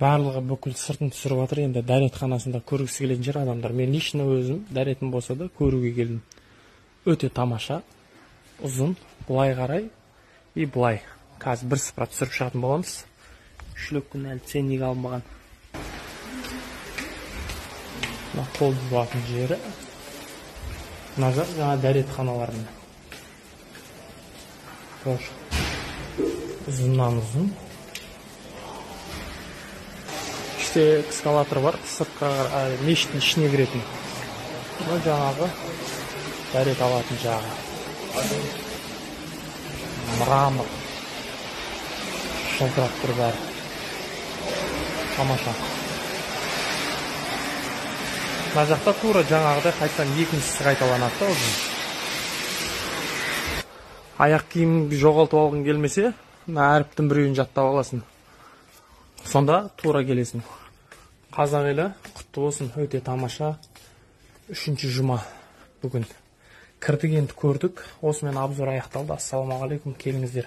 Барлығы бүкіл сыртын түсіріп жатыр. Енді дәретханасында көргісі келетін жер адамдар. Мен лично өзім дәретім болса да көруге келдім. Өте тамаша, ұзын, бұлай қарай и бұлай. Қазір бір сыпыра түсіріп шығатын боламыз. Шлепкін әлі ценник алынбаған. Мына қол жуатын жері. Мына жақ жаңа дәретханаларында. Ұзыннан ұзын. Іште эскалатор бар, сыртқа мешіттің ішіне кіретін. Бұл жаңағы дәрет алатын жағы. Мрамор. Шылтырап тұр бәрі. Тамаша. Мына жақта тура жаңағыдай қайтадан екіншісі қайталанады да ұзын. Аяқ киіміңді жоғалтып алғың келмесе, мына әріптің біреуін жаттап аласың. Сонда тура келесің. Қазақ елі құтты болсын, өте тамаша. 3-ші жұма бүгін. Кірдік, енді көрдік. Осымен обзор аяқталды. Ассаламағалейкум, келіңіздер.